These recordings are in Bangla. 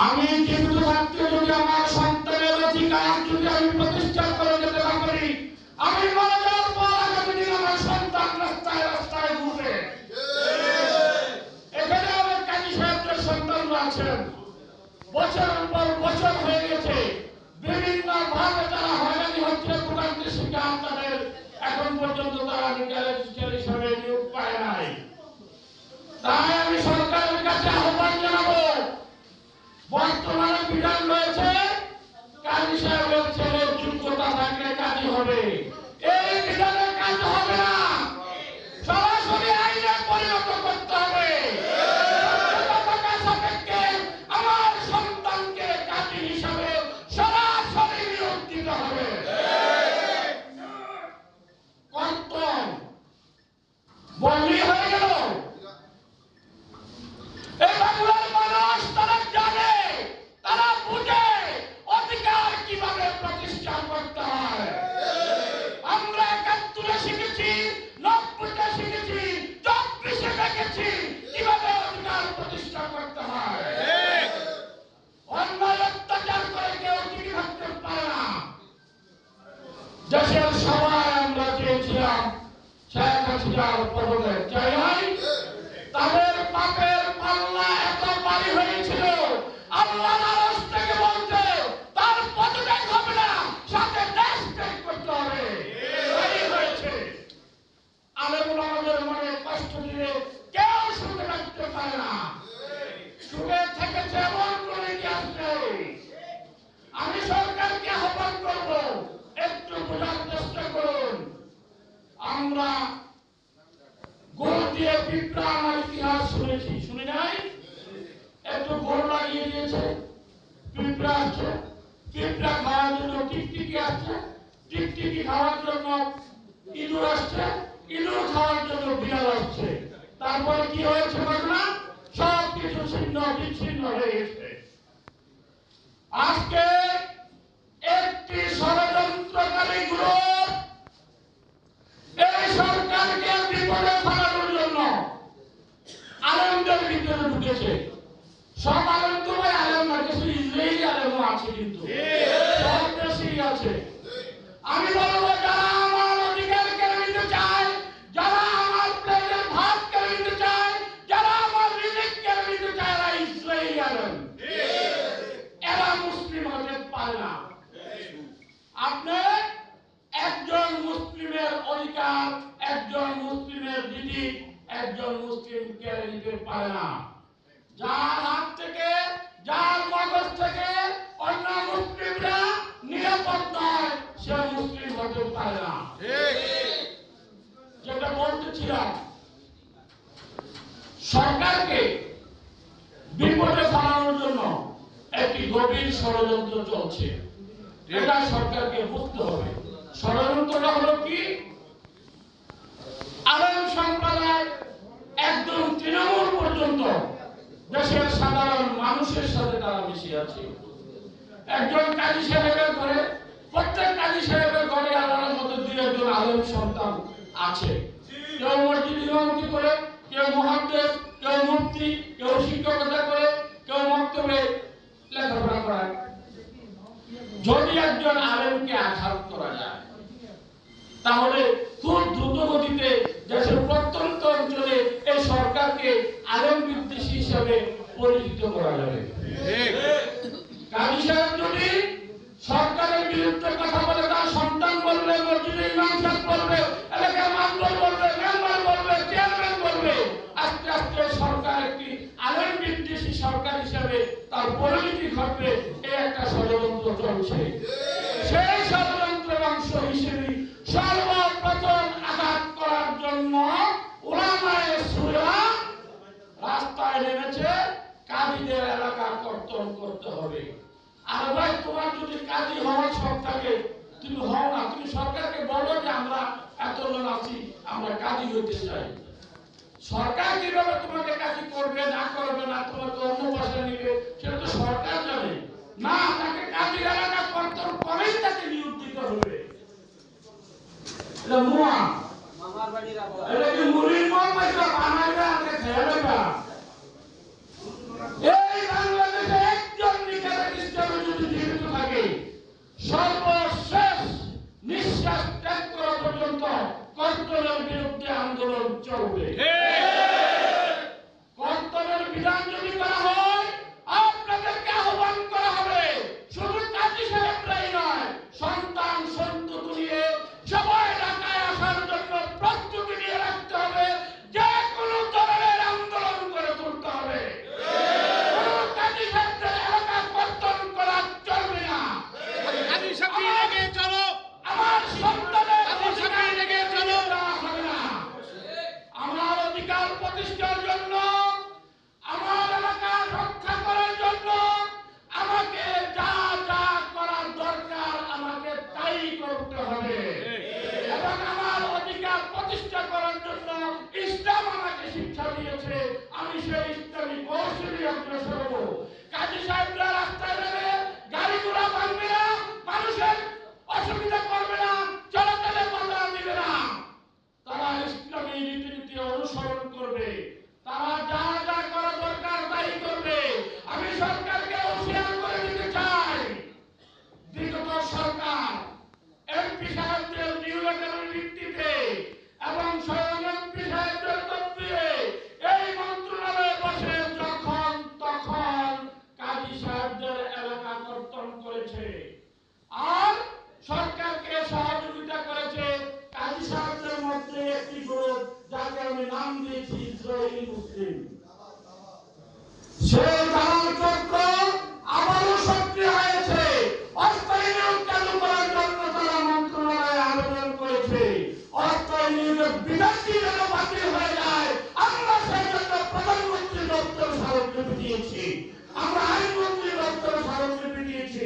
আমি জীবিত থাকতে যদি আমার সন্তানের অধিকার যদি আমি প্রতিষ্ঠা করে যেতে না পারি, আমি মারা যাওয়ার পর আগামী দিন আমার সন্তান রাস্তায় রাস্তায় ঘুরবে। এখানে অনেক কাজী সাহেবদের সন্তানরা আছেন, বছরের পর বছর হয়ে গেছে, বিভিন্ন ভাবে তারা হয়রানি হচ্ছে, ভোগান্তির শিকার, তাদের এখন পর্যন্ত তারা বিদ্যালয় টিচার হিসাবে নিয়োগ পায় নাই। তাই আমি সরকারের কাছে আহ্বান জানাবো, বর্তমানে বিধান রয়েছে কাজী সাহেবের ছেলের যোগ্যতা থাকলে কাজী হবে, এই বিধানের কাজ হবে না, সরাসরি আইনে পরিণত করতে হবে। আমার সন্তানকে কাজী হিসাবে সরাসরি নিয়োগ দিতে হবে। কর্তন বলি হয়ে গেল। এই বাংলার মানুষ তারা জানে, তারা বুঝে অধিকার কিভাবে প্রতিষ্ঠা করতে হয়। আমরা ৭১ শিখেছি, ৯০ শিখেছি, ২৪ দেখেছি কিভাবে অধিকার প্রতিষ্ঠা করতে হয়। অন্যায় অত্যাচার করে কেউ টিকে থাকতে পারে না। দেশের সবাই আমরা চেয়েছিলাম শেখ হাসিনার পদত্যাগ, চাই নাই? তাদের পাপের পাল্লা এত ভারী হয়েছিল, আল্লাহর আরশ থেকে বলতে তার পদত্যাগ হবে না, সাথে দেশ ত্যাগ করতে হবে। এই হয়েছে। আলেম ওলামাদের মনে কষ্ট দিয়ে কেউ সুখে থাকতে পারে না, সুখে থেকেছে এমন কোন ইতিহাস নেই। আমি সরকারকে আহ্বান করব, একটু বোঝার চেষ্টা করুন। আমরা গোল দিয়ে পিঁপড়া আমার ইতিহাস শুনেছি, শুনি নাই? একটু গোল লাগিয়ে দিয়েছে, পিঁপড়া আসছে, পিঁপড়া খাওয়ার জন্য টিকটিকি আসছে, টিকটিকি খাওয়ার জন্য ইঁদুর আসছে, ইঁদুর খাওয়ার জন্য বিড়াল আসছে। তারপরে কি হয়েছে ঘটনা? সব কিছু ছিন্ন বিচ্ছিন্ন হয়ে গেছে। আজকে একটি ষড়যন্ত্রকারী গ্রুপ এই সরকারকে বিপদে ফেলানোর জন্য আলেমদের ভিতরে ঢুকেছে। সব আলেম তো ভাই আলেম না, কিছু ইসরায়েলি আলেমও আছে, কিন্তু সব দেশেই আছে। আমি বলবো, যারা আমার অধিকার কেড়ে নিতে চায়, যারা আমার প্লেটের ভাত কেড়ে নিতে চায়, যারা আমার রিজিক কেড়ে নিতে চায়, এরা ইসরায়েলি আলেম, এরা মুসলিম হতে পারে না। আপনি একজন মুসলিমের অধিকার, একজন মুসলিমের দিদি, একজন মুসলিম কেড়ে নিতে পারে না। যার হাত থেকে, যার মগজ থেকে অন্য মুসলিমরা নিরাপদ নয়, সে মুসলিম হতে পারে না। যেটা বলতেছিলাম, সরকারকে বিপদে ফেলানোর জন্য একটি গভীর ষড়যন্ত্র চলছে, এটা সরকারকে বুঝতে হবে। ষড়যন্ত্রটা হলো কি? আলেম সম্প্রদায় একদম তৃণমূল পর্যন্ত দেশের সাধারণ মানুষের সাথে তারা মিশে আছে। একজন কাজী সাহেবের ঘরে, প্রত্যেক কাজী সাহেবের ঘরে আল্লাহর মতো ২-১ আলেম সন্তান আছে। কেউ মসজিদ ইমামতি করে, কেউ মুহাদ্দিস, কেউ মুফতি, কেউ শিক্ষকতা করে, কেউ মক্তবে লেখাপড়া করায়। যদি একজন আলেমকে আঘাত করা যায়, তাহলে খুব দ্রুত গতিতে দেশের প্রত্যন্ত অঞ্চলে এই সরকারকে আলেম বিদ্বেষী হিসাবে পরিচিত করা যাবে। কাজী সাহেব যদি সরকারের বিরুদ্ধে কথা বলে, তার সন্তান বলবে, মসজিদের ইমাম সাহেব বলবে, এলাকার মাতবর বলবে, মেম্বার বলবে, চেয়ারম্যান বলবে, আস্তে আস্তে সরকার একটি আলেম বিদ্বেষী সরকার হিসাবে তার পরিণতি ঘটবে। এই একটা ষড়যন্ত্র চলছে। সেই ষড়যন্ত্রের অংশ হিসেবে সর্বপ্রথম আঘাত করার জন্য উলামায়ে সুরা রাস্তায় নেমেছে। কাজীদের এলাকা কর্তন করতে হবে। আর ভাই, তোমার যদি কাজী হওয়ার শখ থাকে, তুমি হও না, তুমি সরকারকে বলো যে আমরা এতজন আছি, আমরা কাজী হইতে চাই। সরকার কিভাবে তোমাকে কাজী করবে না করবে না, তোমাকে অন্য পাশে নিবে, সেটা তো সরকার জানে না। তাকে কাজীর এলাকা কর্তন করেই তাকে নিয়োগ দিতে হবে। এটা মুয়া, এটা কি মুড়ির মন পয়সা বানাইবে, আমরা খেয়াল রাখবা। এই বাংলাদেশে একজন সরকারকে হুঁশিয়ার করে দিতে চাই, বিগত সরকার এমপি সাহেবদের নিউলেটারের ভিত্তিতে এবং স্বয়ং এমপি সাহেবদের তত্ত্বে এই মন্ত্রণালয়ে বসে যখন তখন কাজী সাহেবদের এলাকা কর্তন করেছে আর সরকারকে সহযোগিতা করেছে কাজী সাহেবদের মধ্যে একটি গ্রুপ যাকে আমি নাম দিয়েছি ইসরায়েলি মুসলিম। সেই দালাল চক্র আবারও সক্রিয় হয়েছে। অস্থায়ী নিয়োগ চালু করার জন্য তারা মন্ত্রণালয়ে আবেদন করেছে। অস্থায়ী নিয়োগের বিধানটি যেন বাতিল হয়ে যায়, আমরা সেই জন্য প্রধানমন্ত্রী দপ্তর স্মারকলিপি দিয়েছি, আমরা আইনমন্ত্রী দপ্তরে স্মারকলিপি দিয়েছি,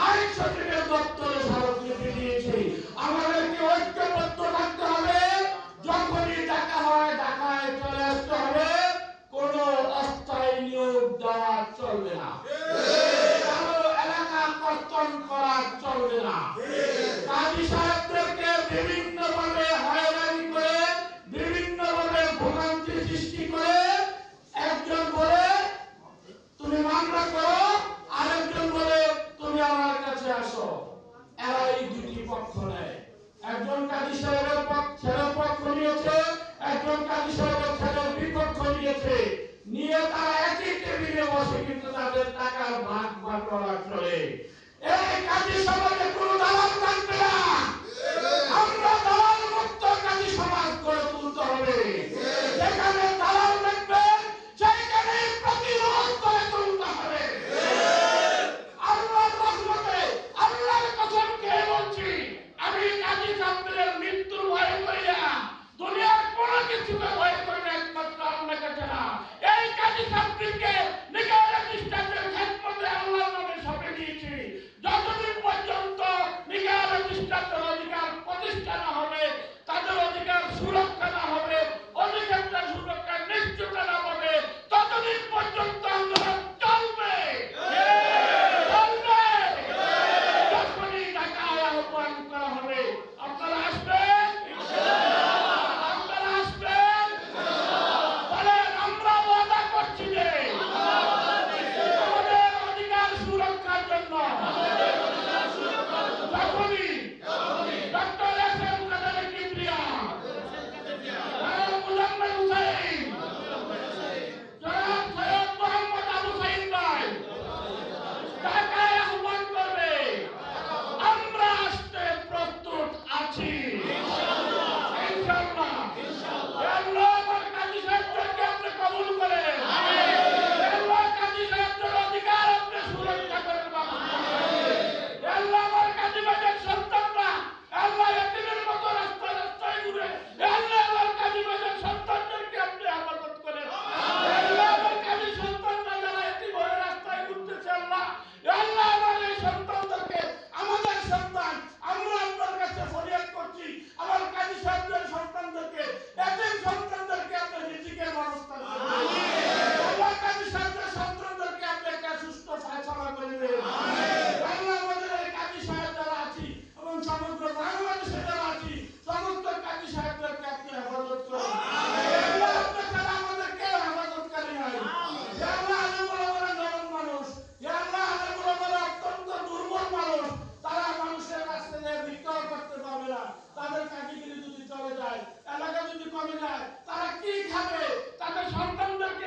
আইন সচিবের দপ্তরে স্মারকলিপি দিয়েছি। আমাদেরকে ঐক্যবদ্ধ থাকতে হবে। যখনই ডাকা হয় ঢাকায় চলে আসতে হবে। কোন অস্থায়ী নিয়োগ দেওয়া চলবে না, কারো এলাকা কর্তন করা চলবে না। কাজী সাহেবদেরকে বিভিন্ন ভাবে হয়রানি করে, বিভিন্ন ভাবে ভোগান্তি সৃষ্টি করে, একজন বলে তুমি মামলা করো, আরেকজন বলে তুমি আমার কাছে আসো। এরা এই দুটি পক্ষ নেয়। একজন কাজী সাহেবের ছেলের পক্ষ নিয়েছে, একজন কাজী সাহেবের ছেলের বিপক্ষ নিয়েছে। নিয়ে তারা একই টেবিলে বসে কিন্তু তাদের টাকার ভাগ বাটোয়ারা করে। এই কাজী সমাজে কোনো দালাল থাকবে না। আমরা দালাল মুক্ত কাজী সমাজ গড়ে তুলতে হবে। যেখানে দালাল থাকবে সেইখানে প্রতিরোধ করে তুলতে হবে। আল্লাহর রহমতে, আল্লাহর কসম খেয়ে বলছি, আমি কাজী সাহেবের মৃত্যুর ভয় করি না, দুনিয়ার কোনো কিছুকে ভয় করি না, একমাত্র আল্লাহর কাছে না। এই কাজী সাহেবকে নিকায় রেজিস্ট্রারের খেদমতে আল্লাহর নামে সঁপে দিয়েছি। যতদিন পর্যন্ত নিকায় রেজিস্ট্রারের অধিকার প্রতিষ্ঠা না হবে, তাদের অধিকার সুরক্ষা না হবে, অধিকারটা সুরক্ষা নিশ্চিত না হবে, ততদিন পর্যন্ত আন্দোলন চলবে। যখনই ঢাকায় আহ্বান করা হবে আপনারা আসবেন, আপনারা আসবেন। বলেন আমরা ওয়াদা করছি যে আমাদের অধিকার সুরক্ষার জন্য যখনই ডক্টর এস এম কাদের কিবরিয়া, জনাব মুজাম্মেল হুসাইন, জনাব সৈয়দ মোহাম্মদ আবু সাইদ ভাই ঢাকায় আহ্বান করবে, আমরা আসতে প্রস্তুত আছি ইনশাআল্লাহ। আল্লাহ আমার কাজী সাহেবকে আপনি কবুল করেন। আল্লাহ কাজী সাহেবের অধিকার আপনি সুরক্ষা করেন বাবা। আল্লাহ আমার কাজী ভাইয়ের সন্তানরা আল্লাহ এতিমের মতো রাস্তায় রাস্তায় ঘুরে, আল্লাহ আমার কাজী ভাইয়ের সন্তানদেরকে আপনি হেফাজত করেন। আল্লাহ আমার কাজী সন্তানরা যারা এতিম হয়ে রাস্তায় ঘুরতেছে, আল্লাহ আল্লাহ আমার এই সন্তানদেরকে, আমাদের সন্তান, আমরা আপনার কাছে ফরিয়াদ করছি, আমার কাজী সাহেবের সন্তানদেরকে, এতিম সন্তানদেরকে আপনি রিজিকের ব্যবস্থা করেন। আল্লাহ কাজী সাহেবের সন্তানদেরকে আপনি একটা সুস্থ ফায়সালা করে দেন। আল্লাহ আমাদের এই কাজী সাহেব যারা আছি এবং সমগ্র বাংলাদেশে যারা আছি, সমস্ত কাজী সাহেবদেরকে আপনি হেফাজত করেন। আল্লাহ আপনি ছাড়া আমাদের কেউ হেফাজতকারী নাই। ইয়া আল্লাহ আলেমুল ওলামারা নরম মানুষ, ইয়া আল্লাহ আলেমুল ওলামারা অত্যন্ত দুর্বল মানুষ, তারা মানুষের কাছে ভিক্ষাও করতে পারবে না। তাদের কাজীগিরি যদি চলে যায়, এলাকা যদি কমে যায়, তারা কি খাবে? তাদের সন্তানদেরকে